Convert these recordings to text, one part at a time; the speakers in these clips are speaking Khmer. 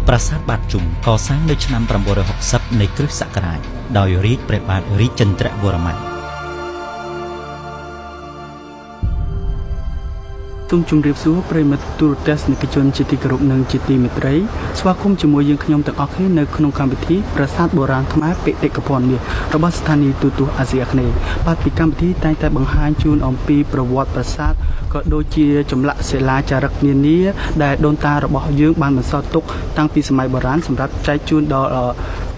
ប្រាសាទបាតជុំកសាងនៅឆ្នាំ960នៃគ្រិស្តសករាជដោយរាជព្រះបាទរាជចន្ទ្រវរ្ម័នសូមជម្រាបសួរប្រិយមិត្តទូរទស្សនិកជនជាទីគោរពនិងជាទីមេត្រីស្វាគមន៍ជាមួយយើងខ្ញុំទាំងអស់គ្នានៅក្នុងកម្មវិធីប្រាសាទបុរាណខ្មែរបេតិកភណ្ឌមាសរបស់ស្ថានីយទូទស្សន៍អាស៊ីអាគ្នេយ៍បាទពីកម្មវិធីតែងតែបង្ហាញជូនអំពីប្រវត្តិប្រាសាទក៏ដូចជាចម្លាក់សិលាចារឹកនានាដែលដូនតារបស់យើងបានបន្សល់ទុកតាំងពីសម័យបុរាណសម្រាប់ចែកជូនដល់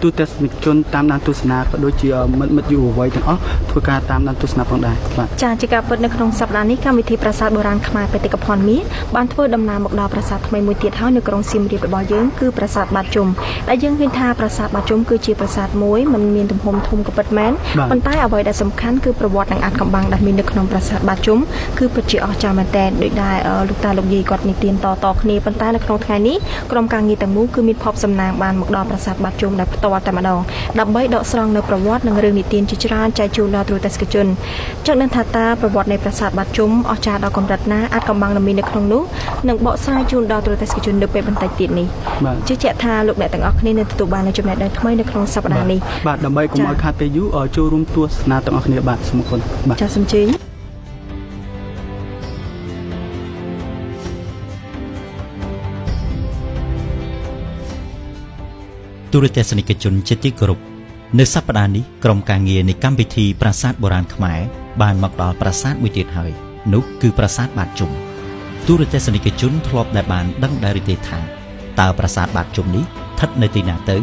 ទូទស្សនិកជនតាមដានទស្សនាក៏ដូចជាមិត្តយុវវ័យទាំងអស់ធ្វើការតាមដានទស្សនាផងដែរបាទចាជាការពិតនៅក្នុងសប្តាហ៍នេះកម្មវិធីប្រាសាទបុរាណខ្មែរបេតិកភណ្ឌមាសបានធ្វើដំណើរមកដល់ប្រាសាទថ្មីមួយទៀតហើយនៅក្រុងសៀមរាបរបស់យើងគឺប្រាសាទបាតជុំដែលយើងឃើញថាប្រាសាទបាតជុំគឺជាប្រាសាទមួយមិនមានទំហំធំក៏ពិតមែនប៉ុន្តែអ្វីដែលសំខាន់គឺប្រវត្តិនិងអាថ៌កំបាំងដែលមាននៅក្នុងប្រាសាទបាតជុំគឺពិតជាអស្ចារ្យមែនទែនដោយដែលលោកតាលោកយាយគាត់និទានតគ្នាប៉ុន្តែនៅក្នុងថ្ងៃនេះក្រុមការងារទាំងមូលគឺមានភពសំណាងបានមកដល់ប្រាសាទបាតជុំដែលផ្ទាល់តែម្ដងដើម្បីដកស្រង់នៅប្រវត្តិនិងរឿងនិទានជាច្រើនចែកជូនដល់ទូរទស្សនិកជនចឹងនឹងថាតើប្រវត្តិនៃប្រាសាទបាតជុំអស្ចារ្យដល់កម្រិតណាអាចកំបាំងនៅក្នុងនោះនឹងបកស្រាយជូនដល់ទូរទស្សនិកជននៅពេលបន្តិចទៀតនេះជឿជាក់ថាលោកអ្នកទាំងអស់គ្នានឹងទទួលបាននូវចំណេះដឹងថ្មីនៅក្នុងសប្តាហ៍នេះបាទដើម្បីកុំឲ្យខាតពេលយូរចូលរួមទស្សនាទាំងអស់គ្នាបាទសូមអរគុណបាទចាសសូមជើញទូរទស្សនិកជនជាទីគោរពនៅសប្តាហ៍នេះក្រុមការងារនៃកម្មវិធីប្រាសាទបុរាណខ្មែរបានមកដល់ប្រាសាទមួយទៀតហើយនោះគឺប្រាសាទបាតជុំទូរទស្សនិកជនធ្លាប់តែបានដឹងដែរឬទេថាតើប្រាសាទបាតជុំនេះស្ថិតនៅទីណាទៅ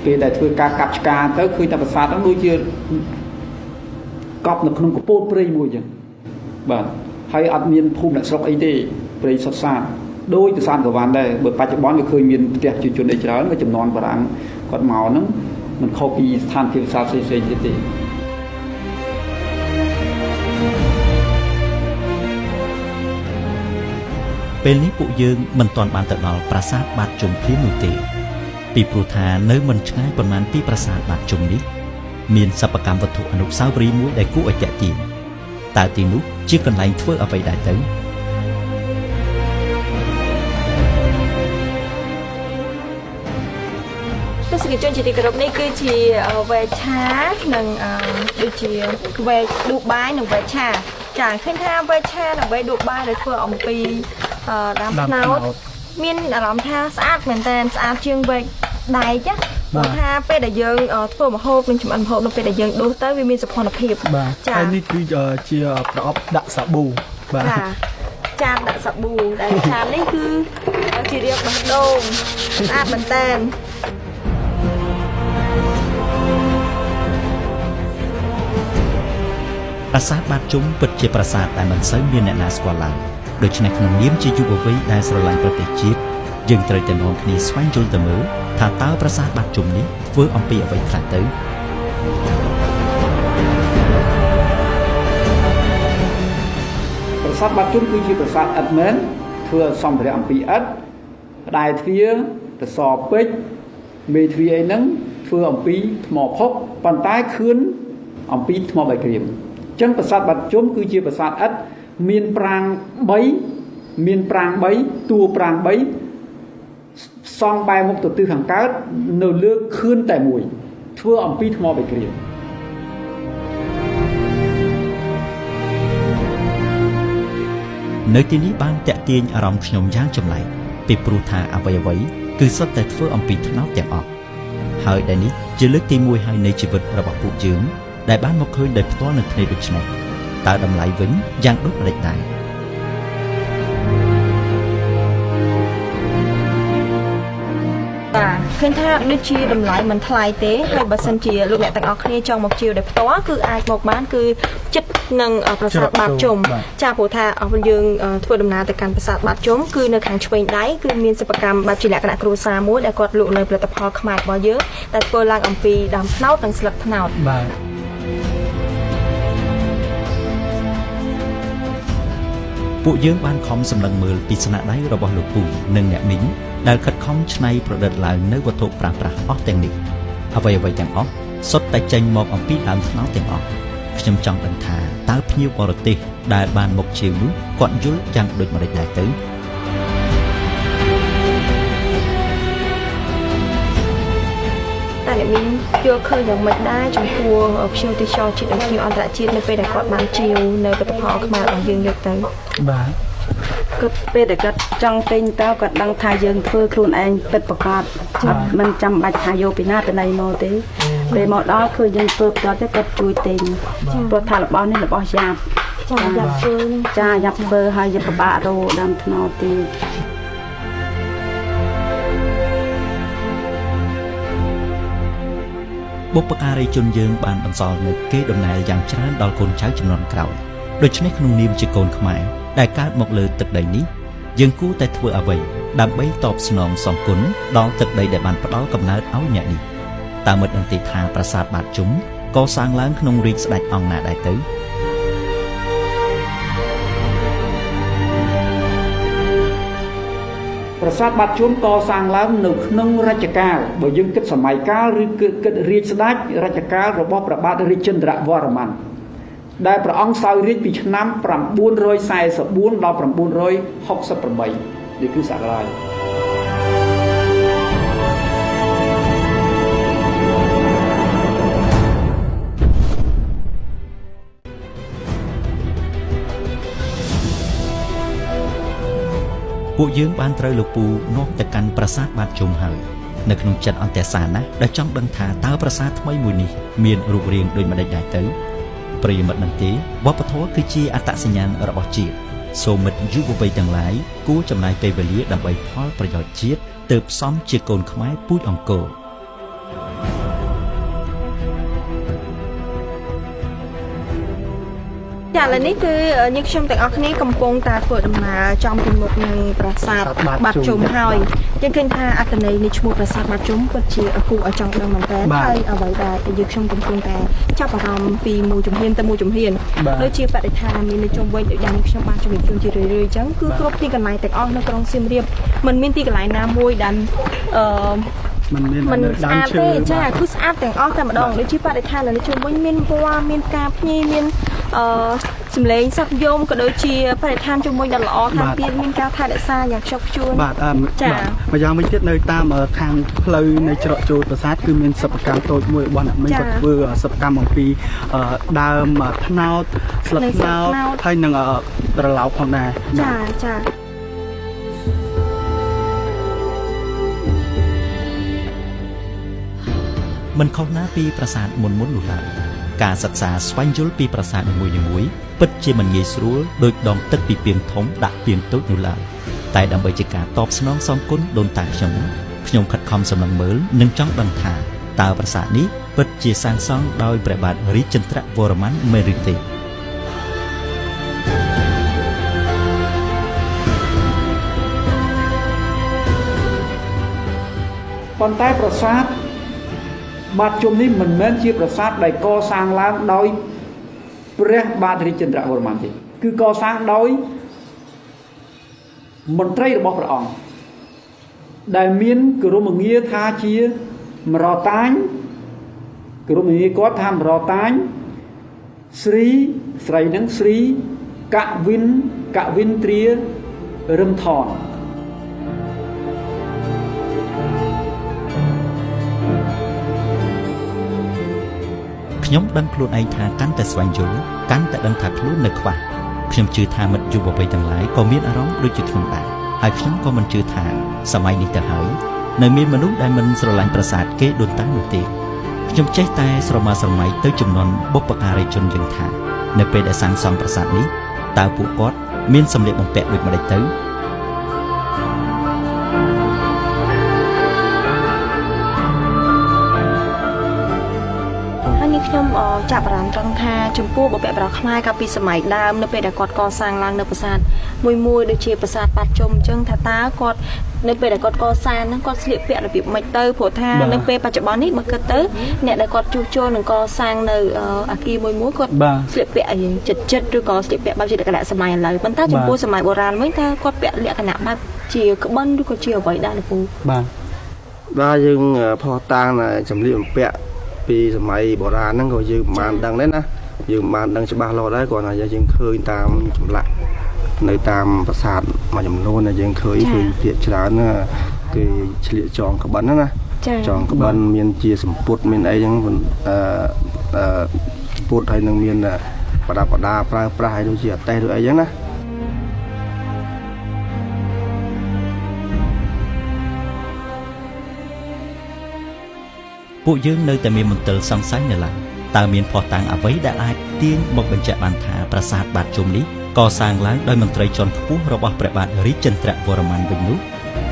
ពេលដែលធ្វើការកាប់ឆ្ការទៅឃើញតែប្រាសាទហ្នឹងដូចជាកប់នៅក្នុងកពតព្រៃមួយចឹងបាទហើយអត់មានភូមិអ្នកស្រុកអីទេព្រៃសុទ្ធសាធដោយប្រាសាទកវ៉ាន់ដែរបើបច្ចុប្បន្នវាឃើញមានផ្ទះជួសជុលអីច្រើនក៏ចំនួនបារាំងគាត់មកហ្នឹងមិនខុសពីស្ថានភាពសាស្ត្រផ្សេងៗទៀតទេពេលនេះពួកយើងមិនទាន់បានទៅដល់ប្រាសាទបាតជុំភ្លាមនោះទេពីព្រោះថានៅមិនឆ្ងាយប៉ុន្មានពីប្រាសាទបាតជុំនេះមានសិប្បកម្មវត្ថុអនុស្សាវរីយ៍មួយដែលគួរឲ្យទាក់ទាញតើទីនោះជាកន្លែងធ្វើអ្វីដែរទៅទស្សនិកជនជាទីគោរពនេះគឺជាវែកឆានិងដូចជាវែកដួសបាយនិងវែកឆាចាឃើញថាវែកឆានិងវែកដួសបាយដែលធ្វើអំពីដើមត្នោតមានអារម្មណ៍ថាស្អាតមែនតើស្អាតជាងវែកដែកព្រោះថាពេលដែលយើងធ្វើម្ហូបនិងចម្អិនម្ហូបនៅពេលដែលយើងដួសទៅវាមានសោភ័ណភាពចាហើយនេះគឺជាប្រអប់ដាក់សាប៊ូបាទចានដាក់សាប៊ូដែលចាននេះគឺជារៀបបេះដូងស្អាតមែនតើប្រាសាទបាតជុំពិតជាប្រាសាទដែលមិនសូវមានអ្នកណាស្គាល់ឡើយដូច្នេះក្នុងនាមជាយុវវ័យដែលស្រឡាញ់ប្រទេសជាតិយើងត្រូវតែនាំគ្នាស្វែងយល់ទៅមើលថាតើប្រាសាទបាតជុំនេះធ្វើអំពីអ្វីខ្លះទៅប្រាសាទបាតជុំគឺជាប្រាសាទឥដ្ឋមែនធ្វើសម្ភារៈអំពីឥដ្ឋផ្តែរទ្វារសសរពេជ្រមេទ្វារអីហ្នឹងធ្វើអំពីថ្មផុកប៉ុន្តែខឿនអំពីថ្មបាយក្រៀមអញ្ចឹងប្រាសាទបាតជុំគឺជាប្រាសាទឥដ្ឋមានប្រាង្គ3តួប្រាង្គ3សង់បែរមុខទៅទិសខាងកើតនៅលើខឿនតែមួយធ្វើអំពីថ្មបាយក្រៀមនៅទីនេះបានតាក់ទាញអារម្មណ៍ខ្ញុំយ៉ាងចម្លែកពីព្រោះថាអ្វីៗគឺសុទ្ធតែធ្វើអំពីថ្នោតទាំងអស់ហើយដែលនេះជាលើកទី1ហើយនៃជីវិតរបស់ពួកយើងដែលបានមកឃើញដោយផ្ទាល់នឹងភ្នែកដូច្នេះតើតម្លៃវិញយ៉ាងដូចម្តេចដែរឃើញថាដូចជាតម្លៃមិនថ្លៃទេហើយបើសិនជាលោកអ្នកទាំងអស់គ្នាចង់មកជាវដោយផ្ទាល់គឺអាចមកបានគឺចិត្តនឹងប្រាសាទបាតជុំចាព្រោះថាយើងធ្វើដំណើរទៅកាន់ប្រាសាទបាតជុំគឺនៅខាងឆ្វេងដៃគឺមានសិប្បកម្មបែបជាលក្ខណៈគ្រួសារមួយដែលគាត់លក់នៅផលិតផលខ្មែររបស់យើងតែធ្វើឡើងអំពីដើមត្នោតនិងស្លឹកត្នោតបាទពួកយើងបានខំសម្លឹងមើលពីស្នាដៃរបស់លោកពូនិងអ្នកមីងដែលខិតខំច្នៃប្រឌិតឡើងនៅវត្ថុប្រើប្រាស់អស់ទាំងនេះអ្វីៗទាំងអស់សុទ្ធតែចេញមកអំពីដើមត្នោតទាំងអស់ខ្ញុំចង់ដឹងថាតើផ្ន ភ្ញៀវបរទេសដែលបានមកជាវនោះគាត់យល់យ៉ាងដូចម្តេចដែរទៅតែអ្នកមានយល់ឃើញយ៉ាងម៉េចដែរចំពោះភ្ញៀវទេសចរជាតិនិងភ្ញៀវអន្តរជាតិនៅពេលដែលគាត់បានជាវនៅផលិតផលខ្មែររបស់យើងយកទៅបាទ គាត់ពេលដែលគាត់ចង់ទិញទៅគាត់ដឹងថាយើងធ្វើខ្លួនឯងពិតប្រាកដអត់មិនចាំបាច់ថាយកពីណាទៅណីមកទេពេលមកដល់គឺយើងធ្វើផ្ទាល់ទៅគាត់ជួយទិញព្រោះថារបស់នេះរបស់យ៉ាប់យ៉ាប់ធ្វើចាយ៉ាប់ធ្វើហើយយកពិបាករោដាំថ្នោតទៀតបុព្វការីជនយើងបានបន្សល់នូវកេរដំណែលយ៉ាងច្រើនដល់កូនចៅជំនាន់ក្រោយដូច្នេះក្នុងនាមជាកូនខ្មែរដែលកើតមកលើទឹកដីនេះយើងគួរតែធ្វើអ្វីដើម្បីតបស្នងសងគុណដល់ទឹកដីដែលបានផ្ដល់កំណើតឲ្យអ្នកនេះតើមិត្តនឹងទីថាប្រាសាទបាតជុំក៏សាងឡើងក្នុងរាជស្ដេចអង្គណាដែរទៅប្រាសាទបាតជុំកសាងឡើងនៅក្នុងរជ្ជកាលបើយើងគិតសម័យកាលឬគិតរាជស្ដេចរជ្ជកាលរបស់ព្រះបាទរាជេន្ទ្រវរ្ម័នដែលព្រះអង្គសោយរាជ្យពីឆ្នាំ944ដល់968នេះគឺសកលហើយពួកយើងបានត្រូវលោកពូនាំទៅកាន់ប្រាសាទបាតជុំហើយនៅក្នុងចិត្តអន្តរសាសណាដែលចង់ដឹងថាតើប្រាសាទថ្មីមួយនេះមានរូបរាងដូចម្តេចដែរទៅប្រិយមិត្តនឹងទេវប្បធម៌គឺជាអត្តសញ្ញាណរបស់ជាតិសូមមិត្តយុវវ័យទាំងឡាយគួរចំណាយពេលវេលាដើម្បីផលប្រយោជន៍ជាតិទើបសមជាកូនខ្មែរពូជអង្គរចាឥឡូវនេះគឺយើងខ្ញុំទាំងអស់គ្នាកំពុងតែធ្វើដំណើរចំពីមុខនឹងប្រាសាទបាត់ជុំហើយយើងឃើញថាអត្ថន័យនៃឈ្មោះប្រាសាទបាត់ជុំពិតជាគួរឲ្យចង់ដឹងមែនទែនហើយអ្វីដែលយើងខ្ញុំកំពុងតែចាប់អារម្មណ៍ពីមួយជំហានទៅមួយជំហានដូចជាបរិស្ថានមាននៅជុំវិញដូចដែលខ្ញុំបានជំរាបជូនជារឿយៗអញ្ចឹងគឺគ្រប់ទីកន្លែងទាំងអស់នៅក្រុងសៀមរាបមិនមានទីកន្លែងណាមួយដែលมันស្អាតទេចាគឺស្អាតទាំងអស់តែម្ដងដូចជាបរិស្ថាននៅជុំវិញមានពណ៌មានការភ្ញីមានសម្លេងសត្វយំក៏ដូចជាបរិស្ថានជុំវិញដ៏ល្អថែមទៀតមានការថែរក្សាយ៉ាងខ្ជាប់ខ្ជួនបាទចាម្យ៉ាងវិញទៀតនៅតាមខាងផ្លូវនៃច្រកចូលប្រាសាទគឺមានសិប្បកម្មតូចមួយរបស់អ្នកមីងគាត់ធ្វើសិប្បកម្មអំពីដើមត្នោតស្លឹកត្នោតហើយនឹងត្រឡោកផងដែរចាមិនខុសណាពីប្រាសាទមុននោះឡើយការសិក្សាស្វែងយល់ពីប្រាសាទនីមួយៗពិតជាមិនងាយស្រួលដូចដងទឹកពីពាងធំដាក់ពាងតូចនោះឡើយតែដើម្បីជាការតបស្នងសងគុណដូនតាខ្ញុំខិតខំសម្លឹងមើលនិងចង់ដឹងថាតើប្រាសាទនេះពិតជាសាងសង់ដោយព្រះបាទរាជេន្ទ្រវរ្ម័នមែនឬទេប៉ុន្តែប្រាសាទបាតជុំនេះមិនមែនជាប្រាសាទដែលកសាងឡើងដោយព្រះបាទរាជេន្ទ្រវរ្ម័នទេគឺកសាងដោយមន្ត្រីរបស់ព្រះអង្គដែលមានគោរមងារថាជាមរតាញគោរមងារគាត់ថាមរតាញស្រីនឹងស្រីកវិនត្រារឹមថនខ្ញុំដឹងខ្លួនឯងថាកាន់តែស្វែងយល់កាន់តែដឹងថាខ្លួននៅខ្វះខ្ញុំជឿថាមិត្តយុវវ័យទាំងឡាយក៏មានអារម្មណ៍ដូចជាខ្ញុំដែរហើយខ្ញុំក៏មិនជឿថាសម័យនេះទៅហើយនៅមានមនុស្សដែលមិនស្រឡាញ់ប្រាសាទគេដូនតានោះទេខ្ញុំចេះតែស្រមើស្រមៃទៅចំនួនបុព្វការីជនយើងថានៅពេលដែលសាងសង់ប្រាសាទនេះតើពួកគាត់មានសម្លៀកបំពាក់ដូចម្តេចទៅខ្ញុំចាប់អារម្មណ៍ត្រង់ថាចំពោះបុព្វបុរសខ្មែរកាលពីសម័យដើមនៅពេលដែលគាត់កសាងឡើងនៅប្រាសាទមួយដូចជាប្រាសាទបាត់ជុំអញ្ចឹងថាតើគាត់នៅពេលដែលគាត់កសាងហ្នឹងគាត់ស្លៀកពាក់របៀបម៉េចទៅព្រោះថានៅពេលបច្ចុប្បន្ននេះបើគិតទៅអ្នកដែលគាត់ជួសជុលនឹងកសាងនៅអគារមួយគាត់ស្លៀកពាក់យ៉ាងចិត្តឬក៏ស្លៀកពាក់បែបជាលក្ខណៈសម័យឥឡូវប៉ុន្តែចំពោះសម័យបុរាណវិញថាគាត់ពាក់លក្ខណៈបែបជាក្បិនឬក៏ជាអ្វីដែរលោកពូបាទយើងផុសតាំងចម្លៀកបំពាក់ពីសម័យបុរាណហ្នឹងក៏យើងមិនបានដឹងដែរណា យើងបានដឹងច្បាស់លាស់ដែរគាត់ថាយើងឃើញតាមចម្លាក់នៅតាមប្រាសាទមួយចំនួនដែលយើងឃើញគឺភាគច្រើនណាគេឆ្លៀកចងក្បិនណាចងក្បិនមានជាសម្ពុតមានអីចឹងពុតហើយនឹងមានប្រដាប់ប្រដាប្រើប្រាស់ឲ្យដូចជាអតេះឬអីចឹងណា ពួកយើងនៅតែមានមន្ទិលសង្ស័យនៅឡើយតើមានភស្តុតាងអ្វីដែលអាចទាញមកបញ្ជាក់បានថាប្រាសាទបាតជុំនេះកសាងឡើងដោយមន្ត្រីជាន់ខ្ពស់របស់ព្រះបាទរាជចន្ទ្រវរ្ម័នវិញនោះ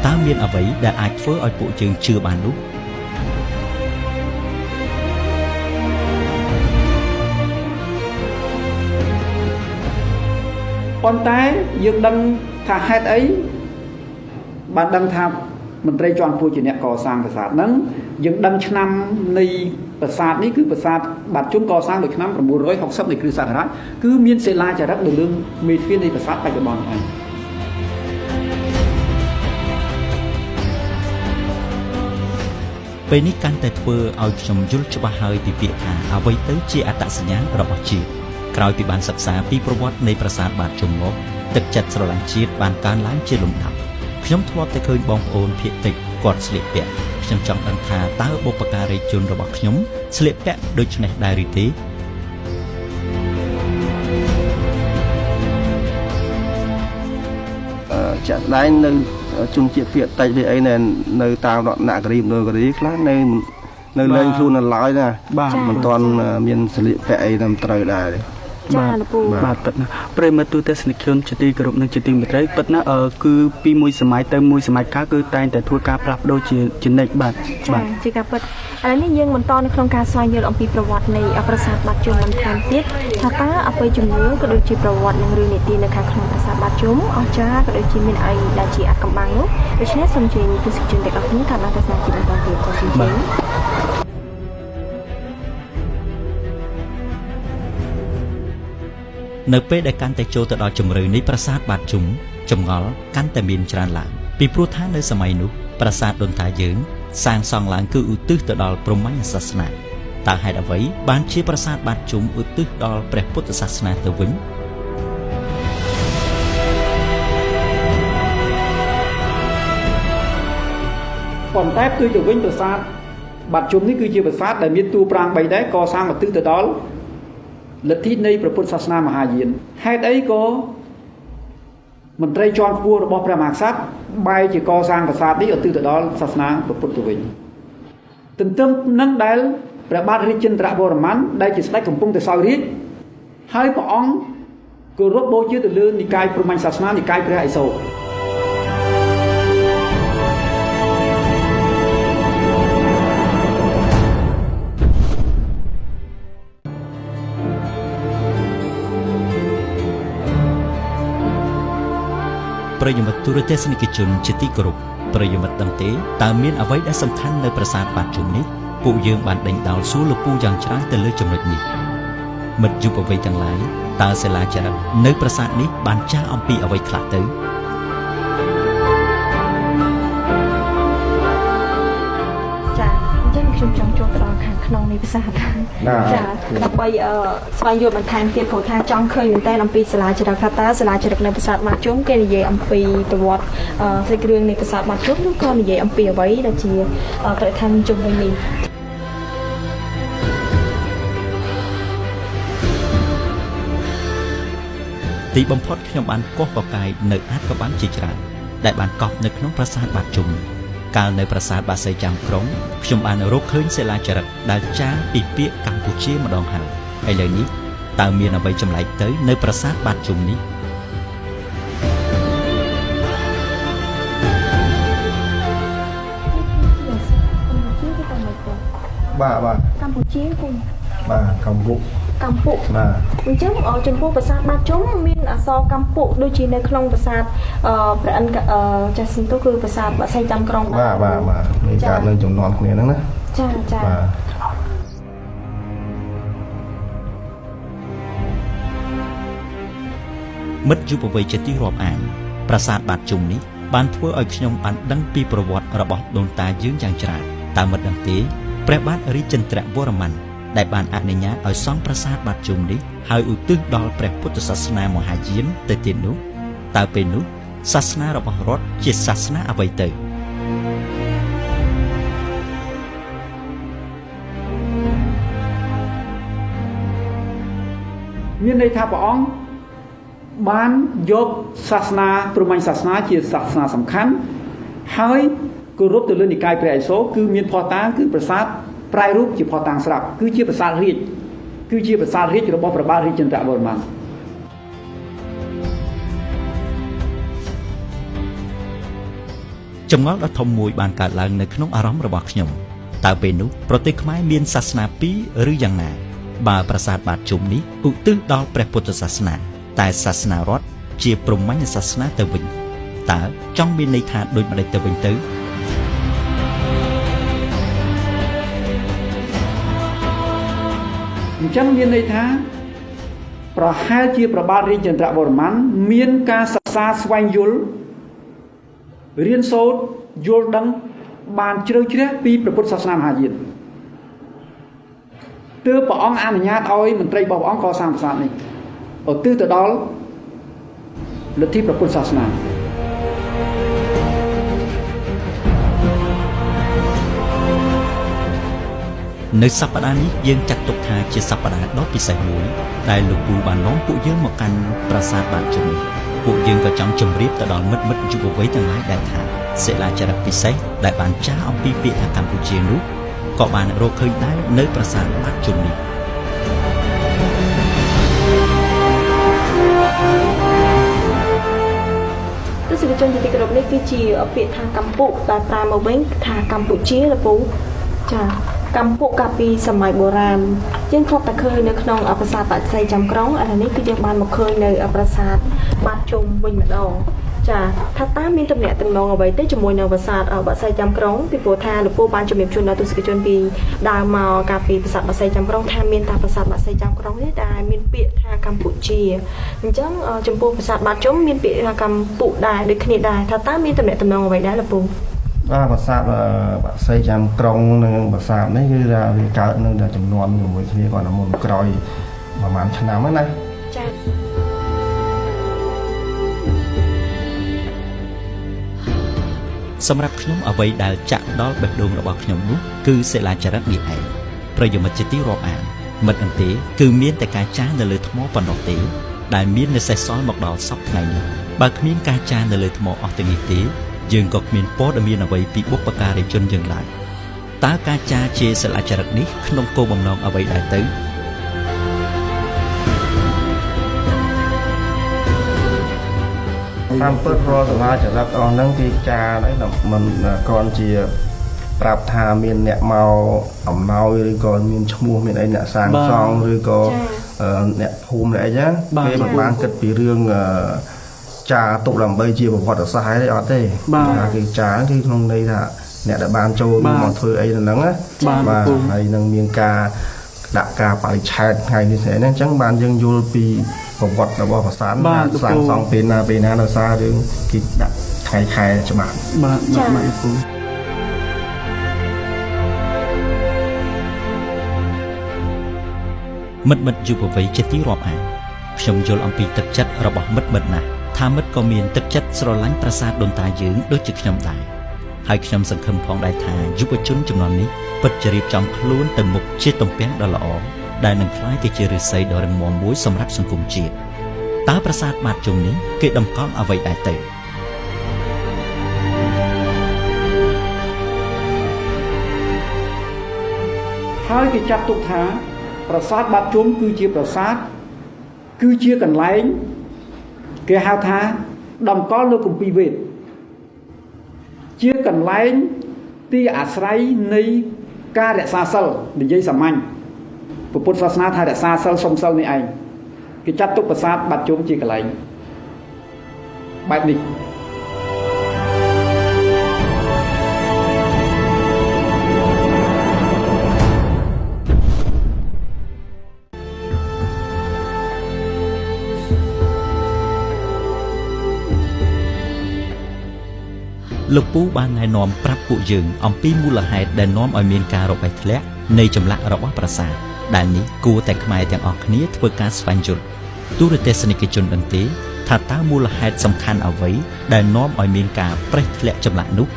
តើមានអ្វីដែលអាចធ្វើឲ្យពួកយើងជឿបាននោះប៉ុន្តែយើងដឹងថាហេតុអីបានដឹងថាមន្ត្រីជាន់ខ្ពស់ជាអ្នកកសាងប្រាសាទហ្នឹងយើងដឹងឆ្នាំនៃប្រាសាទនេះគឺប្រាសាទបាតជុំកសាងនៅឆ្នាំ 960 នៃគ្រិស្តសករាជគឺមានសិលាចារឹកនៅលើមេទ្វារនៃប្រាសាទបច្ចុប្បន្ននេះឯង ពេលនេះកាន់តែធ្វើឲ្យខ្ញុំយល់ច្បាស់ហើយពីពាក្យថាអ្វីទៅជាអត្តសញ្ញាណរបស់ជាតិក្រោយពីបានសិក្សាពីប្រវត្តិនៃប្រាសាទបាតជុំមកទឹកចិត្តស្រឡាញ់ជាតិបានកើនឡើងជាលំដាប់ខ្ញុំធ្លាប់តែឃើញបងប្អូនភាគតិចគាត់ស្លៀកពាក់ខ្ញុំចង់ដឹងថាតើបុព្វការីជនរបស់ខ្ញុំស្លៀកពាក់ដូចនេះដែរឬទេ ចាក់ស្ដែងនៅជនជាតិភាគតិចវាអីនៅតាមរតនគិរីមណ្ឌលគិរីខ្លះនៅលេងខ្លួននៅឡើយណាបាទមិនទាន់មានស្លៀកពាក់អីតាមត្រូវដែរ បាទពិតណាប្រិមត្តទូទស្សនិកជនជាទីគោរពនិងជាទីមេត្រីពិតណាគឺពីមួយសម័យទៅមួយសម័យកាលគឺតែងតែធ្វើការផ្លាស់ប្ដូរជានិច្ចបាទជាការពិតឥឡូវនេះយើងបន្តនៅក្នុងការស្វែងយល់អំពីប្រវត្តិនៃប្រាសាទបាតជុំបន្ថែមទៀតថាតើអបិយជំនឿក៏ដូចជាប្រវត្តិនិងរឿងនីតិនៅខាងក្នុងប្រាសាទបាតជុំអស្ចារ្យក៏ដូចជាមានអីដែលជាអកំបាំងនោះដូច្នេះសូមជម្រាបទស្សនិកជនទាំងអស់គ្នាថាបានទស្សនាជាបន្តទៀតសូមជម្រាប នៅពេលដែលកាន់តែចូលទៅដល់ជំរឿននៃប្រាសាទបាតជុំចម្ងល់កាន់តែមានច្រើនឡើងពីព្រោះថានៅសម័យនោះប្រាសាទដូនតាយើងសាងសង់ឡើងគឺឧទ្ទិសទៅដល់ព្រហ្មញ្ញសាសនាតើហេតុអ្វីបានជាប្រាសាទបាតជុំឧទ្ទិសដល់ព្រះពុទ្ធសាសនាទៅវិញ ប៉ុន្តែផ្ទុយទៅវិញប្រាសាទបាតជុំនេះគឺជាប្រាសាទដែលមានតួប្រាង្គ3ដែរកសាងឧទ្ទិសទៅដល់លទ្ធិនៃព្រះពុទ្ធសាសនាមហាយានហេតុអីក៏មន្ត្រីជាន់ខ្ពស់របស់ព្រះមហាក្សត្របែរជាកសាងប្រាសាទនេះឧទ្ទិសទៅដល់សាសនាព្រះពុទ្ធទៅវិញទន្ទឹមនឹងដែលព្រះបាទរាជចន្ទ្រវរ្ម័នដែលជាស្ដេចកំពុងតែសោយរាជ្យហើយព្រះអង្គគោរពបូជាទៅលើនិកាយព្រហ្មញ្ញសាសនានិកាយព្រះឥសូរ ប្រិយមិត្តទូរទស្សនិកជនជាទីគោរពប្រិយមិត្តដឹងទេតើមានអ្វីដែលសំខាន់នៅប្រាសាទបាតជុំនេះពួកយើងបានដេញដោលសួរលោកពូយ៉ាងច្រើនទៅលើចំណុចនេះមិត្តយុវវ័យទាំងឡាយតើសិលាចារឹកនៅប្រាសាទនេះបានចាស់អំពីអ្វីខ្លះទៅ ខ្ញុំចង់ចូលទៅដល់ខាងក្នុងនៃប្រាសាទចាដើម្បីស្វែងយល់បន្ថែមទៀតព្រោះថាចង់ឃើញមែនតើអំពីសាលាចារឹកថាតើសាលាចារឹកនៅប្រាសាទបាតជុំគេនិយាយអំពីប្រវត្តិសាច់រឿងនៃប្រាសាទបាតជុំឬក៏និយាយអំពីអ្វីដែលជាបរិស្ថានជុំវិញនេះ ទីបំផុតខ្ញុំបានកោះកកាយនៅអាថ៌កំបាំងជាច្រើនដែលបានកប់នៅក្នុងប្រាសាទបាតជុំកាលនៅប្រាសាទបាសីចាំក្រុងខ្ញុំបានរកឃើញសិលាចារឹកដែលចារពីពាក្យកម្ពុជាម្ដងហើយឥឡូវនេះតើមានអ្វីចម្លែកទៅនៅប្រាសាទបាតជុំនេះ បាទកម្ពុជាគុំបាទកម្ពុជាកម្ពុជាបាទអញ្ចឹងចំពោះប្រាសាទបាតជុំមានអក្សរកម្ពុជាដូចជានៅក្នុងប្រាសាទព្រះអិនចាស់សិនទៅគឺប្រាសាទបាសីចាំក្រុងបាទមានកើតនឹងចំនួនគ្នាហ្នឹងណាចាបាទមិត្តយុវវ័យជាទីរាប់អានប្រាសាទបាតជុំនេះបានធ្វើឲ្យខ្ញុំបានដឹងពីប្រវត្តិរបស់ដូនតាយើងយ៉ាងច្រើនតើមិត្តដឹងទេព្រះបាទរាជចន្ទ្រវរ្ម័ន ដែលបានអនុញ្ញាតឲ្យសង់ប្រាសាទបាតជុំនេះហើយឧទ្ទិសដល់ព្រះពុទ្ធសាសនាមហាយានទៅទៀតនោះតើពេលនោះសាសនារបស់រដ្ឋជាសាសនាអ្វីទៅមានន័យថាព្រះអង្គបានយកសាសនាព្រហ្មញ្ញសាសនាជាសាសនាសំខាន់ហើយគោរពទៅលើនិកាយព្រះឥសូរគឺមានភស្តុតាងគឺប្រាសាទប្រែរូបជាភស្តុតាងស្រាប់គឺជាប្រាសាទរាជគឺជាប្រាសាទរាជរបស់ព្រះបាទរាជចន្ទ្រវរ្ម័នចម្ងល់ដ៏ធំមួយបានកើតឡើងនៅក្នុងអារម្មណ៍របស់ខ្ញុំតើពេលនោះប្រទេសខ្មែរមានសាសនាពីរឬយ៉ាងណាបើប្រាសាទបាតជុំនេះឧទ្ទិសដល់ព្រះពុទ្ធសាសនាតែសាសនារដ្ឋជាព្រហ្មញ្ញសាសនាទៅវិញតើចង់មានន័យថាដូចម្តេចទៅវិញទៅអញ្ចឹងមានន័យថាប្រហែលជាព្រះបាទរាជចន្ទ្រវរ្ម័នមានការសិក្សាស្វែងយល់រៀនសូត្រយល់ដឹងបានជ្រៅជ្រះពីព្រះពុទ្ធសាសនាមហាយានទើបព្រះអង្គអនុញ្ញាតឲ្យមន្ត្រីរបស់ព្រះអង្គកសាងប្រាសាទនេះឧទ្ទិសទៅដល់លទ្ធិព្រះពុទ្ធសាសនានៅសប្តាហ៍នេះយើងចាត់ទុកថាជាសប្តាហ៍ដ៏ពិសេសមួយដែលលោកពូបាននាំពួកយើងមកកាន់ប្រាសាទបាតជុំនេះពួកយើងក៏ចង់ជម្រាបទៅដល់មិត្តយុវវ័យទាំងឡាយដែរថាសិលាចារឹកពិសេសដែលបានចារអំពីពាក្យថាកម្ពុជានោះក៏បានរកឃើញដែរនៅប្រាសាទបាតជុំនេះទស្សនិកជនជាទីគោរពនេះគឺជាពាក្យថាកម្ពុជាដែលប្រើមកវិញថាកម្ពុជាលពូចាកម្ពុជាកាលពីសម័យបុរាណយើងធ្លាប់តែឃើញនៅក្នុងប្រាសាទបាក់សីចាំក្រុងឥឡូវនេះគឺយើងបានមកឃើញនៅប្រាសាទបាតជុំវិញម្ដងចាថាតើមានទំនាក់ទំនងអ្វីទេជាមួយនៅប្រាសាទបាក់សីចាំក្រុងពីព្រោះថាលោកពូបានជំរាបជូនដល់ទស្សនិកជនពីដើមមកកាលពីប្រាសាទបាក់សីចាំក្រុងថាមានតែប្រាសាទបាក់សីចាំក្រុងនេះដែលមានពាក្យថាកម្ពុជាអញ្ចឹងចំពោះប្រាសាទបាតជុំមានពាក្យថាកម្ពុជាដែរដូចគ្នាដែរថាតើមានទំនាក់ទំនងអ្វីដែរលោកពូបាទប្រាសាទបាក់សីចាំក្រុងនិងប្រាសាទនេះគឺថាវាកើតនៅចំនួនជាមួយគ្នាគាត់មុនក្រោយប្រហែលឆ្នាំហ្នឹងណាចា៎សម្រាប់ខ្ញុំអ្វីដែលចាក់ដល់បេះដូងរបស់ខ្ញុំនោះគឺសិលាចារឹកនេះឯងប្រិយមិត្តជាទីរាប់អានមិត្តអន្ទេគឺមានតែការចារនៅលើថ្មប៉ុណ្ណោះទេដែលមាននៅសេសសល់មកដល់សពថ្ងៃនេះបើគ្មានការចារនៅលើថ្មអស់ទាំងនេះទេយើងក៏គ្មានព័ត៌មានអ្វីពីបុព្វការីជនយើងឡើយតើការចារជាសិលាចារឹកនេះក្នុងគោលបំណងអ្វីដែរទៅតាមពិតរាល់សាលាចារឹកអស់ហ្នឹងគេចារហ្នឹងមិនគ្រាន់ជាប្រាប់ថាមានអ្នកមកអំណោយឬក៏មានឈ្មោះមានអីអ្នកសាងសង់ឬក៏អ្នកភូមិអ្នកអីណាគេមិនបានគិតពីរឿងចារទុកដើម្បីជាប្រវត្តិសាស្ត្រអីអត់ទេគេចារគឺក្នុងន័យថាអ្នកដែលបានចូលមកធ្វើអីនៅហ្នឹងណាបាទហើយនឹងមានការដាក់ការបរិច្ឆេទថ្ងៃនេះស្អីហ្នឹងអញ្ចឹងបានយើងយល់ពីប្រវត្តិរបស់ប្រាសាទសាងសង់ពេលណាដោយសាររឿងគេដាក់ថ្ងៃខែច្បាស់បាទពូមិត្តយុវវ័យជាទីរាប់អានខ្ញុំយល់អំពីទឹកចិត្តរបស់មិត្តណាស់ថាមិត្តក៏មានទឹកចិត្តស្រឡាញ់ប្រាសាទដូនតាយើងដូចជាខ្ញុំដែរហើយខ្ញុំសង្ឃឹមផងដែរថាយុវជនជំនាន់នេះពិតជារៀបចំខ្លួនទៅមុខជាទំពាំងដ៏ល្អដែលនឹងក្លាយទៅជាឫស្សីដ៏រឹងមាំមួយសម្រាប់សង្គមជាតិតើប្រាសាទបាតជុំនេះគេតម្កល់អ្វីដែរទៅហើយគេចាត់ទុកថាប្រាសាទបាតជុំគឺជាប្រាសាទគឺជាកន្លែងគេហៅថាតម្កល់នៅគម្ពីរវេទជាកន្លែងទីអាស្រ័យនៃការរក្សាសិលនិយាយសាមញ្ញពុទ្ធសាសនាថារក្សាសិលសុំសិលនេះឯងគេចាត់ទុកប្រាសាទបាតជុំជាកន្លែងបែបនេះលោកពូបានណែនាំប្រាប់ពួកយើងអំពីមូលហេតុដែលនាំឲ្យមានការរបែកធ្លាក់នៃចម្លាក់របស់ប្រាសាទ ដែលនេះគួរតែខ្មែរទាំងអស់គ្នាធ្វើការស្វែងយល់ទូរទស្សនិកជនដឹងទេថាតើមូលហេតុសំខាន់អ្វីដែលនាំឲ្យមានការប្រេះធ្លាក់ចម្លាក់នោះ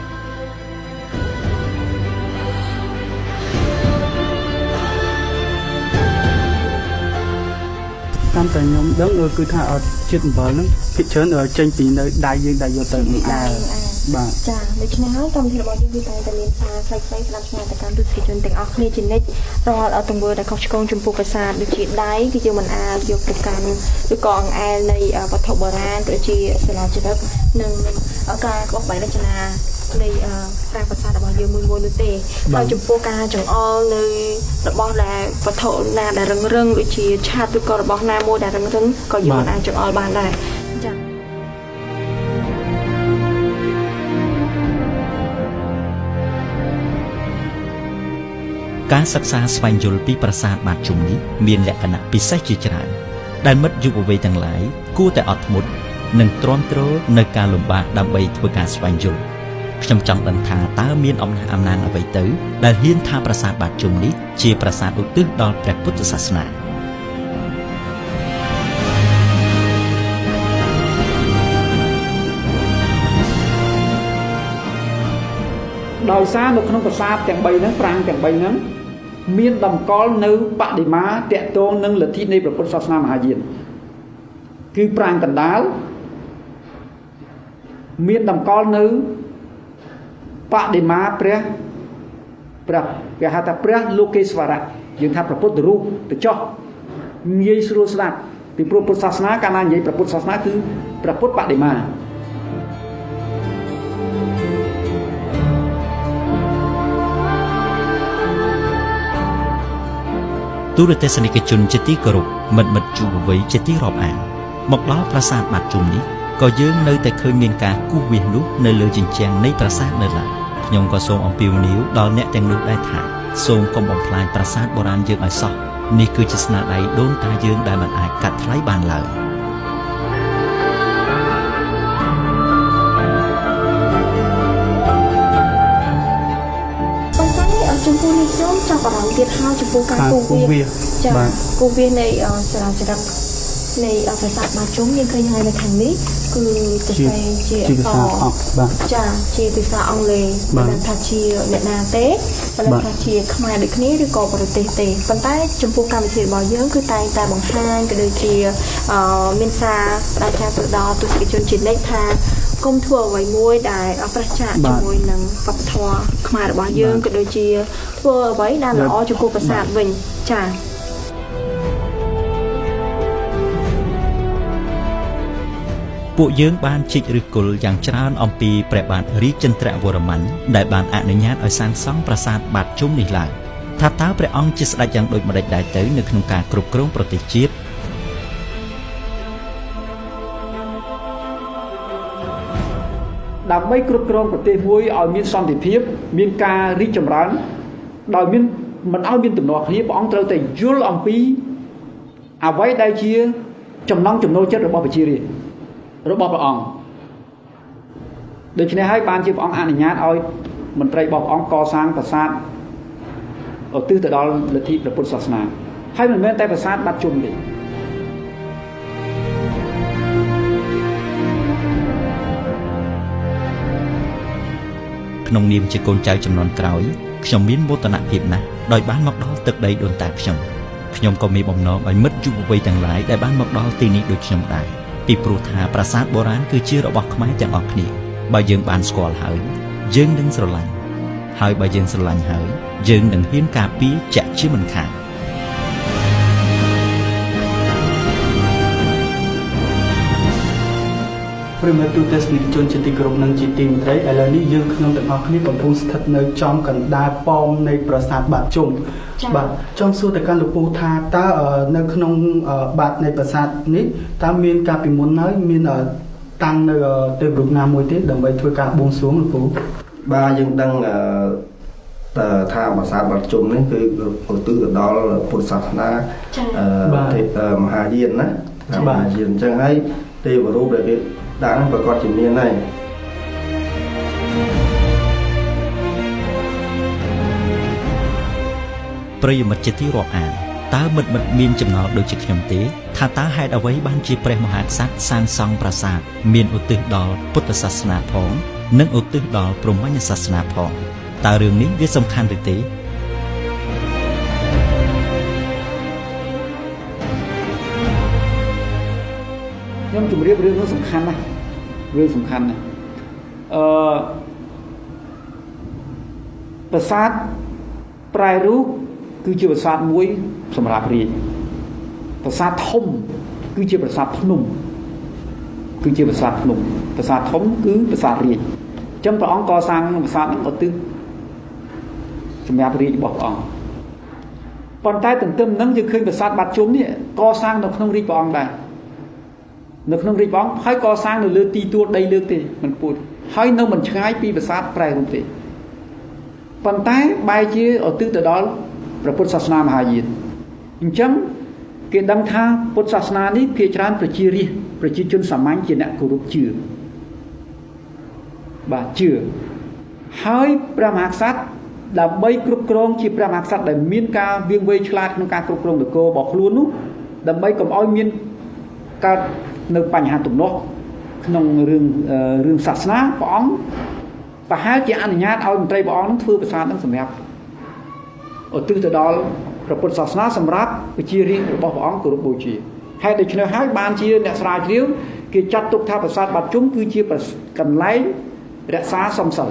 តាមតែខ្ញុំដឹងគឺថាជាតិអំបិលហ្នឹងភាគច្រើនចេញពីនៅដៃយើងដែលយកទៅអាវបាទចាដូច្នេះហើយកម្មវិធីរបស់យើងគឺតែមានសារខ្លីៗស្ដាប់ស្នាទៅកាន់ទស្សនិកជនទាំងអស់គ្នាជានិច្ចរាល់ទង្វើដែលខុសឆ្គងចំពោះប្រាសាទដូចជាដៃគឺយើងមិនអាចយកទៅកាន់ឬក៏អង្អែលនៃវត្ថុបុរាណដូចជាសិលាចារឹកនិងការក្បោះបែករចនានៃប្រាសាទរបស់យើងមួយនោះទេហើយចំពោះការចង្អុលនៅរបស់ដែលវត្ថុណាដែលរឹងដូចជាឆាតឬក៏របស់ណាមួយដែលរឹងក៏យើងមិនអាចចង្អុលបានដែរចាការសិក្សាស្វែងយល់ពីប្រាសាទបាតជុំនេះមានលក្ខណៈពិសេសជាច្រើនដែលមិត្តយុវវ័យទាំងឡាយគួរតែអត់ធ្មត់និងទ្រាំទ្រនៅការលំបាកដើម្បីធ្វើការស្វែងយល់ខ្ញុំចង់ដឹងថាតើមានអំណាចអ្វីទៅដែលហ៊ានថាប្រាសាទបាតជុំនេះជាប្រាសាទឧទ្ទិសដល់ព្រះពុទ្ធសាសនាដោយសារនៅក្នុងប្រាសាទទាំង3ហ្នឹងប្រាង្គទាំង3ហ្នឹងមានតម្កល់នៅបដិមាតាក់ទងនឹងលទ្ធិនៃព្រះពុទ្ធសាសនាមហាយានគឺប្រាង្គកណ្ដាលមានតម្កល់នៅបដិមាព្រះគេហៅថាព្រះលោកេស្វរៈយើងថាព្រះពុទ្ធរូបទៅចោះងាយស្រួលស្ដាប់ពីព្រោះពុទ្ធសាសនាកាលណានិយាយព្រះពុទ្ធសាសនាគឺព្រះពុទ្ធបដិមាទូរទស្សនិកជនជាទីគោរពមិត្តយុវវ័យជាទីរាប់អានមកដល់ប្រាសាទបាតជុំនេះក៏យើងនៅតែឃើញមានការគូសវាសនោះនៅលើជញ្ជាំងនៃប្រាសាទនៅឡើយខ្ញុំក៏សូមអំពាវនាវដល់អ្នកទាំងនោះដែរថាសូមកុំបំផ្លាញប្រាសាទបុរាណយើងឲ្យសោះនេះគឺជាស្នាដៃដូនតាយើងដែលមិនអាចកាត់ថ្លៃបានឡើយចំពោះនេះខ្ញុំចាប់អារម្មណ៍ទៀតហើយចំពោះការគូវាចាគូវានៃសាលាចរិតនៃប្រាសាទបាតជុំយើងឃើញហើយនៅខាងនេះគឺជាអក្សរបាទចាជាភាសាអង់គ្លេសមិនថាជាអ្នកណាទេមិនថាជាខ្មែរដូចគ្នាឬក៏ប្រទេសទេប៉ុន្តែចំពោះកម្មវិធីរបស់យើងគឺតែងតែបង្ហាញក៏ដូចជាមានសារផ្ដាច់ការទៅដល់ទស្សនិកជនជានិច្ចថាគុំធ្វើអ្វីមួយដែលប្រឆាំងជាមួយនឹងវប្បធម៌ខ្មែររបស់យើងក៏ដូចជាធ្វើអ្វីដែលល្អចំពោះប្រាសាទវិញចាពួកយើងបានជីកឫសគល់យ៉ាងច្រើនអំពីព្រះបាទរាជេន្ទ្រវរ្ម័នដែលបានអនុញ្ញាតឲ្យសាងសង់ប្រាសាទបាតជុំនេះឡើងថាតើព្រះអង្គជាស្ដេចយ៉ាងដូចម្តេចដែរទៅនៅក្នុងការគ្រប់គ្រងប្រទេសជាតិដើម្បីគ្រប់គ្រងប្រទេសមួយឲ្យមានសន្តិភាពមានការរីកចម្រើនដោយមិនឲ្យមានទំនាស់គ្នាព្រះអង្គត្រូវតែយល់អំពីអ្វីដែលជាចំណង់ចំណូលចិត្តរបស់ប្រជារាស្ត្ររបស់ព្រះអង្គដូច្នេះហើយបានជាព្រះអង្គអនុញ្ញាតឲ្យមន្ត្រីរបស់ព្រះអង្គកសាងប្រាសាទឧទ្ទិសទៅដល់លទ្ធិព្រះពុទ្ធសាសនាហើយមិនមែនតែប្រាសាទបាត់ជុំទេក្នុងនាមជាកូនចៅចំនួនក្រោយខ្ញុំមានមោទនភាពណាស់ដោយបានមកដល់ទឹកដីដូនតាខ្ញុំក៏មានបំណងឲ្យមិត្តយុវវ័យទាំងឡាយដែលបានមកដល់ទីនេះដូចខ្ញុំដែរពីព្រោះថាប្រាសាទបុរាណគឺជារបស់ខ្មែរទាំងអស់គ្នាបើយើងបានស្គាល់ហើយយើងនឹងស្រឡាញ់ហើយបើយើងស្រឡាញ់ហើយយើងនឹងហ៊ានការពារជាក់ជាមិនខានព្រមទូទស្សនិកជនជាទីគោរពនិងជាទីមេត្រីឥឡូវនេះយើងខ្ញុំទាំងអស់គ្នាកំពុងស្ថិតនៅចំកណ្ដាលប៉មនៃប្រាសាទបាតជុំបាទចង់សួរទៅកាន់លោកពូថាតើនៅក្នុងបាតនៃប្រាសាទនេះតើមានការពីមុនហើយមានតាំងនៅទេវរូបណាមួយទេដើម្បីធ្វើការបួងសួងលោកពូបាទយើងដឹងថាប្រាសាទបាតជុំនេះគឺឧទ្ទិសទៅដល់ពុទ្ធសាសនាមហាយានណាមហាយានអញ្ចឹងហើយទេវរូបដែលគេដាក់ប្រកាសជាមានហើយប្រិយមិត្តជាទីរាប់អាន តើមិត្តមានចំណងដូចជាខ្ញុំទេថាតើហេតុអ្វីបានជាព្រះមហាក្សត្រសាងសង់ប្រាសាទមានឧទ្ទិសដល់ពុទ្ធសាសនាផងនិងឧទ្ទិសដល់ព្រហ្មញ្ញសាសនាផងតើរឿងនេះវាសំខាន់ឬទេខ្ញុំជម្រាបរឿងនោះសំខាន់ណាស់រឿងសំខាន់ណាស់ប្រាសាទប្រែរូបគឺជាប្រាសាទមួយសម្រាប់រាជប្រាសាទធំគឺជាប្រាសាទភ្នំគឺជាប្រាសាទភ្នំប្រាសាទធំគឺប្រាសាទរាជអញ្ចឹងព្រះអង្គកសាងប្រាសាទហ្នឹងឧទ្ទិសសម្រាប់រាជរបស់ព្រះអង្គប៉ុន្តែទន្ទឹមនឹងយើងឃើញប្រាសាទបាត់ជុំនេះកសាងនៅក្នុងរាជព្រះអង្គដែរនៅក្នុងរាជព្រះអង្គហើយកសាងនៅលើទីទួលដីលើកទេមិនពួតហើយនៅមិនឆ្ងាយពីប្រាសាទប្រែរូបទេប៉ុន្តែបែរជាឧទ្ទិសទៅដល់ព្រះពុទ្ធសាសនាមហាយានអញ្ចឹងគេដឹងថាពុទ្ធសាសនានេះភាគច្រើនប្រជារាស្ត្រប្រជាជនសាមញ្ញជាអ្នកគោរពជឿបាទជឿហើយព្រះមហាក្សត្រដើម្បីគ្រប់គ្រងជាព្រះមហាក្សត្រដែលមានការវាងវៃឆ្លាតក្នុងការគ្រប់គ្រងនគររបស់ខ្លួននោះដើម្បីកុំឲ្យមានកើតនៅបញ្ហាទំនាស់ក្នុងរឿងសាសនាព្រះអង្គប្រហែលជាអនុញ្ញាតឲ្យមន្ត្រីព្រះអង្គនឹងធ្វើប្រាសាទនឹងសម្រាប់ឧទ្ទិសទៅដល់ព្រះពុទ្ធសាសនាសម្រាប់ប្រជារាស្ត្ររបស់ព្រះអង្គគោរពបូជាហេតុដូច្នេះហើយបានជាអ្នកស្រាវជ្រាវគេចាត់ទុកថាប្រាសាទបាត់ជុំគឺជាកន្លែងរក្សាសំសិល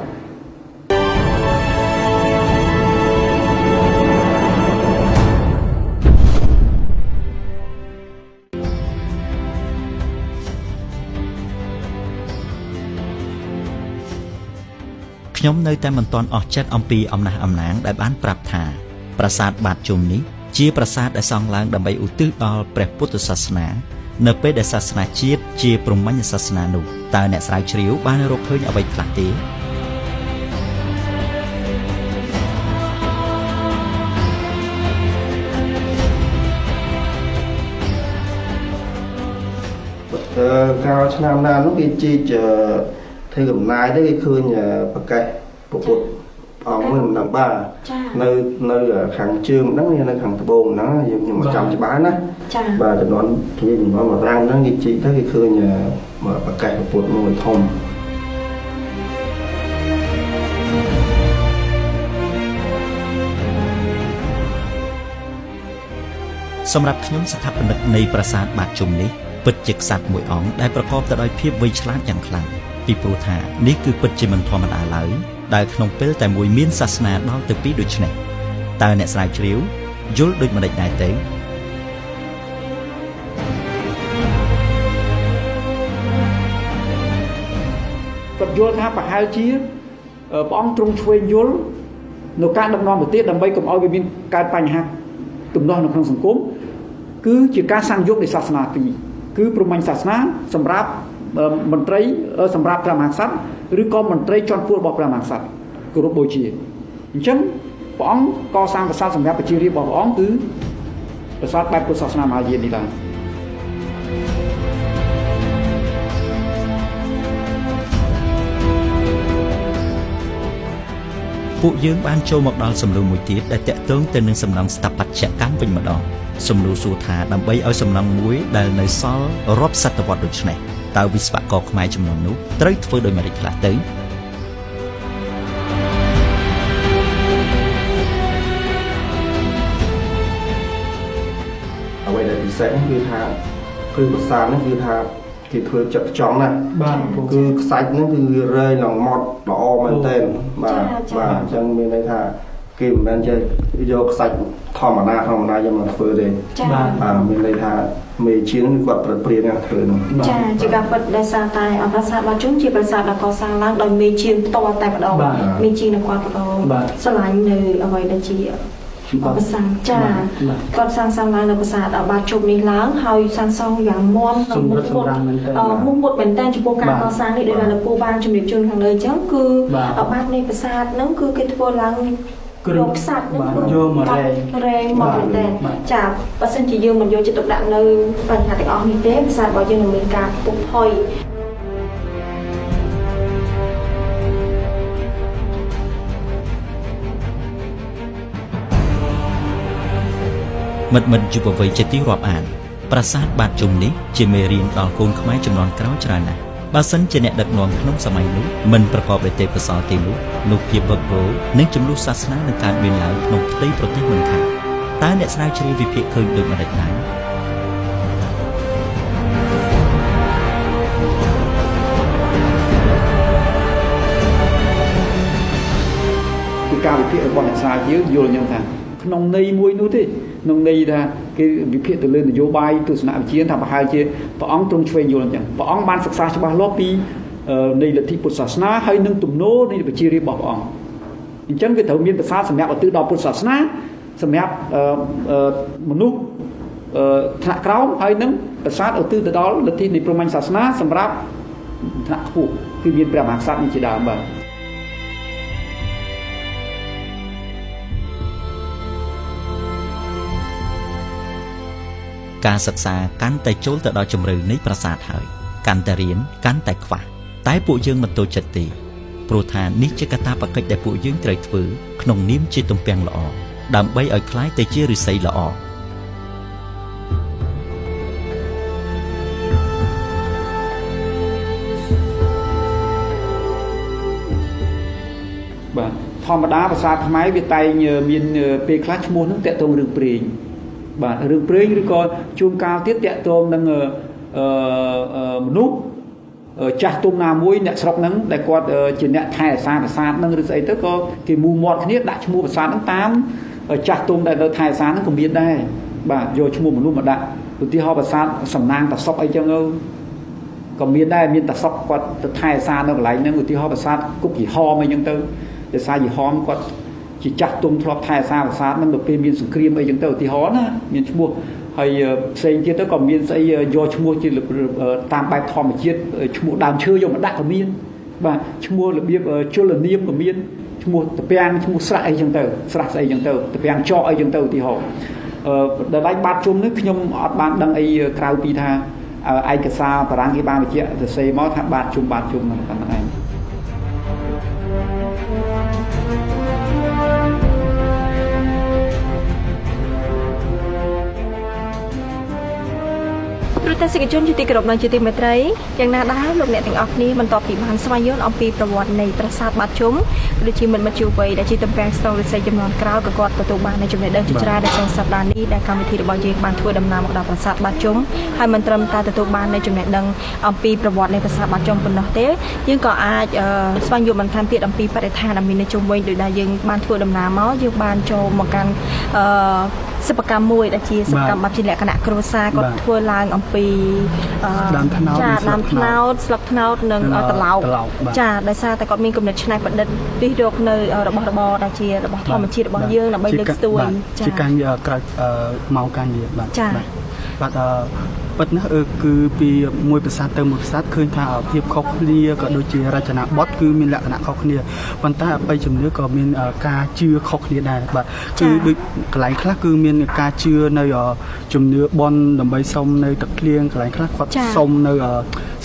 ខ្ញុំនៅតែមិនទាន់អស់ចិត្តអំពីអំណះអំណាងដែលបានប្រាប់ថាប្រាសាទបាតជុំនេះជាប្រាសាទដែលសង់ឡើងដើម្បីឧទ្ទិសដល់ព្រះពុទ្ធសាសនានៅពេលដែលសាសនាជាតិជាព្រហ្មញ្ញសាសនានោះតើអ្នកស្រាវជ្រាវបានរកឃើញអ្វីខ្លះទេកាលឆ្នាំណានោះគេជីកធ្វើកំណាយទៅគេឃើញប្រកេះពុទ្ធអង្គមួយមិនដឹងបាទនៅខាងជើងហ្នឹងនៅខាងត្បូងហ្នឹងយើងខ្ញុំមកចាំច្បាស់ណាបាទចំនួនគេចំនួនមករាំងហ្នឹងគេជីកទៅគេឃើញប្រកេះពុទ្ធមួយធំសម្រាប់ខ្ញុំស្ថាបនិកនៃប្រាសាទបាតជុំនេះពិតជាក្សត្រមួយអង្គដែលប្រកបទៅដោយភាពវៃឆ្លាតយ៉ាងខ្លាំងពីព្រោះថានេះគឺពិតជាមិនធម្មតាឡើយដែលក្នុងពេលតែមួយមានសាសនាដល់ទៅពីរដូចនេះតើអ្នកស្រាវជ្រាវយល់ដូចម្តេចដែរទេគាត់យល់ថាប្រហែលជាព្រះអង្គទ្រង់ឆ្វេងយល់នៅការដឹកនាំប្រទេសដើម្បីកុំឲ្យវាមានកើតបញ្ហាទំនាស់នៅក្នុងសង្គមគឺជាការសាងយកនៃសាសនាពីរគឺព្រហ្មញ្ញសាសនាសម្រាប់មន្ត្រីសម្រាប់ព្រះមហាក្សត្រឬក៏មន្ត្រីជាន់ខ្ពស់របស់ព្រះមហាក្សត្រគោរពបូជាអញ្ចឹងព្រះអង្គកសាងប្រាសាទសម្រាប់ប្រជារាស្ត្ររបស់ព្រះអង្គគឺប្រាសាទបែបពុទ្ធសាសនាមហាយាននេះឡើយពួកយើងបានចូលមកដល់សំណួរមួយទៀតដែលតាក់ទងទៅនឹងសំណង់ស្ថាបត្យកម្មវិញម្ដងសំណួរសួរថាដើម្បីឲ្យសំណង់មួយដែលនៅសល់រាប់សតវត្សរ៍ដូចនេះតើវិស្វករខ្មែរចំនួននោះត្រូវធ្វើដោយម្តេចខ្លះទៅអ្វីដែលពិសេសគឺថាគឺប្រាសាទហ្នឹងគឺថាគេធ្វើចាត់ចង់ណាបាទគឺខ្សាច់ហ្នឹងគឺវារែងឡើងម៉ត់ល្អមែនទែនបាទអញ្ចឹងមានន័យថាគេមិនមែនចេះយកខ្សាច់ធម្មតាយកមកធ្វើទេបាទមានន័យថាមេជាងគឺគាត់ប្រឹកព្រៀនណាធ្វើហ្នឹងចាជាការពិតដោយសារតែប្រាសាទបាត់ជុំជាប្រាសាទដែលកសាងឡើងដោយមេជាងផ្ទាល់តែម្ដងមេជាងនឹងគាត់ស្រឡាញ់នៅអ្វីដែលជាប្រាសាទចាគាត់សាងសង់ឡើងនៅប្រាសាទបាត់ជុំនេះឡើងហើយសាងសង់យ៉ាងមាំនិងមុតមែនតើចំពោះការកសាងនេះដោយលោកពូបានជំរាបជូនខាងលើអញ្ចឹងគឺបាត់នៃប្រាសាទហ្នឹងគឺគេធ្វើឡើងយកខ្សាច់ហ្នឹងយកមករែងមកមែនតើចាបើសិនជាយើងមិនយកចិត្តទុកដាក់នៅបញ្ហាទាំងអស់នេះទេប្រាសាទរបស់យើងនឹងមានការពុកផុយ មិត្តយុវវ័យជាទីរាប់អានប្រាសាទបាតជុំនេះជាមេរៀនដល់កូនខ្មែរចំនួនក្រោយច្រើនណាស់បើសិនជាអ្នកដឹកនាំក្នុងសម័យនោះមិនប្រកបដោយទេពកោសល្យទេនោះភាពវឹកវរនិងចំនួនសាសនានឹងកើតមានឡើងក្នុងផ្ទៃប្រទេសមិនខានតើអ្នកស្រាវជ្រាវវិភាគឃើញដូចម្តេចដែរពីការវិភាគរបស់អ្នកស្រាវជ្រាវយល់យ៉ាងថាក្នុងន័យមួយនោះទេក្នុងន័យថាគេវិភាគទៅលើនយោបាយទស្សនវិជ្ជាថាប្រហែលជាព្រះអង្គទ្រង់ឆ្វេងយល់អញ្ចឹងព្រះអង្គបានសិក្សាច្បាស់លាស់ពីនៃលទ្ធិពុទ្ធសាសនាហើយនឹងទំនោរនៃប្រជារាស្ត្ររបស់ព្រះអង្គអញ្ចឹងវាត្រូវមានប្រសាទសម្រាប់ឧទ្ទិសដល់ពុទ្ធសាសនាសម្រាប់មនុស្សថ្នាក់ក្រោមហើយនឹងប្រសាទឧទ្ទិសទៅដល់លទ្ធិនៃព្រហ្មញ្ញសាសនាសម្រាប់ថ្នាក់ខ្ពស់គឺមានព្រះមហាក្សត្រនេះជាដើមបាទការសិក្សាកាន់តែចូលទៅដល់ជម្រៅនៃប្រាសាទហើយកាន់តែរៀនកាន់តែខ្វះតែពួកយើងមិនតូចចិត្តទេព្រោះថានេះជាកាតព្វកិច្ចដែលពួកយើងត្រូវធ្វើក្នុងនាមជាទំពាំងល្អដើម្បីឲ្យคล้ายទៅជាឫស្សីល្អបាទធម្មតាភាសាខ្មែរវាតែងមានពេលខ្លះឈ្មោះនឹងតាក់ទងរឿងព្រេងបាទរឿងព្រេងឬក៏ជួនកាលទៀតតាក់ទងនឹងមនុស្សចាស់ទុំណាមួយអ្នកស្រុកហ្នឹងដែលគាត់ជាអ្នកថែរក្សាប្រាសាទហ្នឹងឬស្អីទៅក៏គេមូមាត់គ្នាដាក់ឈ្មោះប្រាសាទហ្នឹងតាមចាស់ទុំដែលនៅថែរក្សាហ្នឹងក៏មានដែរបាទយកឈ្មោះមនុស្សមកដាក់ឧទាហរណ៍ប្រាសាទសំណាងតាសុកអីចឹងក៏មានដែរមានតាសុកគាត់ទៅថែរក្សានៅកន្លែងហ្នឹងឧទាហរណ៍ប្រាសាទគុកយីហមអីចឹងទៅដោយសារយីហមគាត់ជាចាស់ទុំធ្លាប់ថែរក្សាប្រាសាទហ្នឹងដល់ពេលមានសង្គ្រាមអីចឹងទៅឧទាហរណ៍ណាមានឈ្មោះហើយផ្សេងទៀតទៅក៏មានស្អីយកឈ្មោះជាតាមបែបធម្មជាតិឈ្មោះដើមឈើយកមកដាក់ក៏មានបាទឈ្មោះរបៀបជលនាមក៏មានឈ្មោះតពាំងឈ្មោះស្រះអីចឹងទៅស្រះស្អីចឹងទៅតពាំងចកអីចឹងទៅឧទាហរណ៍ដល់ឡែកបាតជុំនេះខ្ញុំអត់បានដឹងអីក្រៅពីថាឯកសារបារាំងគេបានបញ្ជាក់សរសេរមកថាបាតជុំហ្នឹងតែហ្នឹងឯងទស្សនិកជនជាទីគោរពនិងជាទីមេត្រីយ៉ាងណាដែរលោកអ្នកទាំងអស់គ្នាបន្ទាប់ពីបានស្វែងយល់អំពីប្រវត្តិនៃប្រាសាទបាតជុំដូចជាមិត្តយុវវ័យដែលជាតំពាំងស្ទងឫស្សីចំនួនក្រោយក៏គាត់ទទួលបាននូវចំណេះដឹងជាច្រើននៅក្នុងសប្តាហ៍នេះដែលកម្មវិធីរបស់យើងបានធ្វើដំណើរមកដល់ប្រាសាទបាតជុំហើយមិនត្រឹមតែទទួលបាននូវចំណេះដឹងអំពីប្រវត្តិនៃប្រាសាទបាតជុំប៉ុណ្ណោះទេយើងក៏អាចស្វែងយល់បន្ថែមទៀតអំពីបរិស្ថានដែលមាននៅជុំវិញដោយដែលយើងបានធ្វើដំណើរមកយើងបានចូលមកកាន់សិប្បកម្មមួយដែលជាសិប្បកម្មបែបជាលក្ខណៈគ្រួសារគាត់ធ្វើឡើងអំពីដើមត្នោតដើមត្នោតស្លឹកត្នោតនិងត្រឡោកចាដោយសារតែគាត់មានគំនិតច្នៃប្រឌិតរិះរកនៅរបស់របរដែលជារបស់ធម្មជាតិរបស់យើងដើម្បីលើកស្ទួយចាជាការងារក្រៅមកការងារបាទបាទពិតណាស់គឺពីមួយប្រាសាទទៅមួយប្រាសាទឃើញថាភាពខុសគ្នាក៏ដូចជារចនាបថគឺមានលក្ខណៈខុសគ្នាប៉ុន្តែអបិយជំនឿក៏មានការជឿខុសគ្នាដែរបាទគឺដូចកន្លែងខ្លះគឺមានការជឿនៅជំនឿបន់ដើម្បីសុំនៅទឹកភ្លៀងកន្លែងខ្លះគាត់សុំនៅ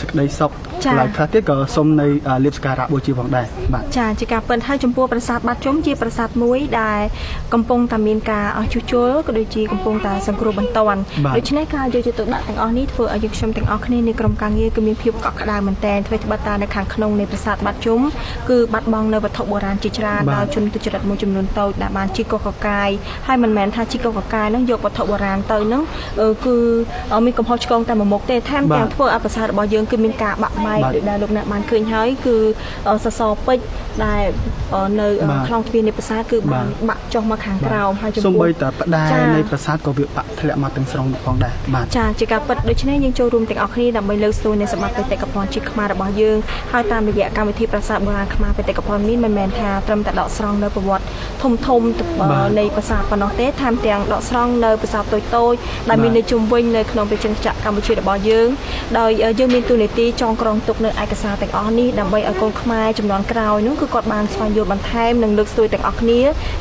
សេចក្តីសុខកន្លែងខ្លះទៀតក៏សុំនៅលៀបសក្ការៈបូជាផងដែរបាទចាជាការពិតហើយចំពោះប្រាសាទបាតជុំជាប្រាសាទមួយដែលកំពុងតែមានការជួសជុលក៏ដូចជាកំពុងតែសង្គ្រោះបន្ទាន់ដូច្នេះការយកចិត្តទុកដាក់ទាំងអស់នេះធ្វើឲ្យយើងខ្ញុំទាំងអស់គ្នានៃក្រុមការងារគឺមានភាពកក់ក្ដៅមែនទែនធ្វើត្បិតតែនៅខាងក្នុងនៃប្រាសាទបាតជុំគឺបាត់បង់នៅវត្ថុបុរាណជាច្រើនដោយជនទុច្ចរិតមួយចំនួនតូចដែលបានជីកកកកាយហើយមិនមែនថាជីកកកកាយនឹងយកវត្ថុបុរាណទៅនឹងគឺមានកំហុសឆ្គងតែមួយមុខទេថែមទាំងធ្វើឲ្យប្រាសាទរបស់យើងគឺមានការបាក់បែកដោយដែលលោកអ្នកបានឃើញហើយគឺសសរពេជ្រដែលនៅខ្លងទ្វារនៃប្រាសាទគឺបានបាក់ចុះមកខាងក្រោមហើយចំពោះសូម្បីតែផ្តែរនៃប្រាសាទក៏វាបាក់ធ្លាក់មកទាំងស្រុងផងដែរបាទចាជាការពិតដូច្នេះយើងចូលរួមទាំងអស់គ្នាដើម្បីលើកស្ទួយនៃសម្បត្តិបេតិកភណ្ឌជាតិខ្មែររបស់យើងហើយតាមរយៈកម្មវិធីប្រាសាទបុរាណខ្មែរបេតិកភណ្ឌនេះមិនមែនថាត្រឹមតែដកស្រង់នៅប្រវត្តិធំនៃប្រាសាទប៉ុណ្ណោះទេថែមទាំងដកស្រង់នៅប្រាសាទតូចៗដែលមាននៅជុំវិញនៅក្នុងប្រជាជាតិកម្ពុជារបស់យើងដោយយើងមានទូនាទីចងក្រង ទុកនៅឯកសារទាំងអស់នេះដើម្បីឲ្យកូនខ្មែរចំនួនក្រោយនោះគឺគាត់បានស្វែងយល់បន្ថែមនិងលើកស្ទួយទាំងអស់គ្នា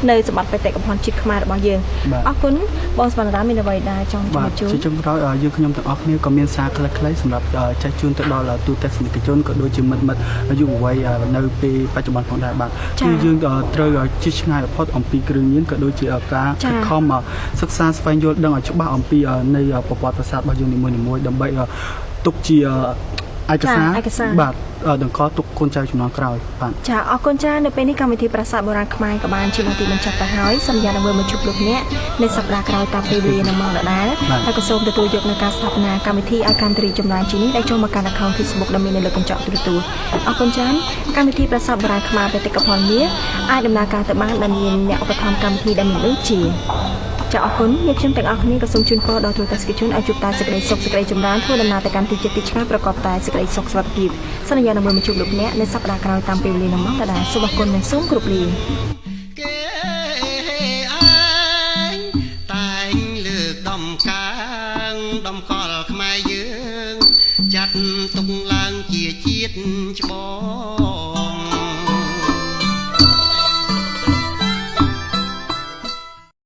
នៅសម្បត្តិបេតិកភណ្ឌជាតិខ្មែររបស់យើងអរគុណបងស្វណ្ណរាមានអ្វីដែរចង់ជម្រាបជូនជាចុងក្រោយយើងខ្ញុំទាំងអស់គ្នាក៏មានសារខ្លីៗសម្រាប់ចែកជូនទៅដល់ទូទស្សនិកជនក៏ដូចជាមិត្តយុវវ័យនៅពេលបច្ចុប្បន្នផងដែរបាទគឺយើងត្រូវជិះឆ្ងាយបំផុតអំពីគ្រឿងញៀនក៏ដូចជាការខិតខំសិក្សាស្វែងយល់ដឹងឲ្យច្បាស់អំពីនៃប្រវត្តិសាស្ត្ររបស់យើងនីមួយៗដើម្បីទុកជាឯកសារបាទដង្កល់ទុកកូនចៅជំនាន់ក្រោយបាទចាអរគុណច្រើននៅពេលនេះកម្មវិធីប្រាសាទបុរាណខ្មែរក៏បានជាទីបញ្ចប់ទៅហើយសូមយ៉ានឹងមើលមកជួបលោកអ្នកនៅសប្តាហ៍ក្រោយតាមពេលវេលានឹងម៉ោងដដែលហើយក៏សូមទទួលយកនៅការស្ថាបនាកម្មវិធីឲ្យកាន់តែរីកចម្រើនជាងនេះដែលចូលមកកាន់ account Facebook ដែលមាននៅលើកញ្ចក់ទូរទស្សន៍អរគុណច្រើនកម្មវិធីប្រាសាទបុរាណខ្មែរបេតិកភណ្ឌនេះអាចដំណើរការទៅបានដែលមានអ្នកឧបត្ថម្ភកម្មវិធីដែលមានដូចជាចាអរគុណយើងខ្ញុំទាំងអស់គ្នាក៏សូមជូនពរដល់ទូរទស្សនិកជនឲ្យជួបតែសេចក្តីសុខសេចក្តីចម្រើនធ្វើដំណើរទៅកាន់ទីជិតទីឆ្ងាយប្រកបតែសេចក្តីសុខសុវត្ថិភាពសន្យានឹងមើលមកជួបលោកអ្នកនៅសប្តាហ៍ក្រោយតាមពេលវេលានឹងម៉ោងដដែលសូមអរគុណនិងសូមគោរពលាគេឯងតែងលើកដំកើងដំកល់ខ្មែរយើងចាត់ទុកឡើងជាជាតិច្បង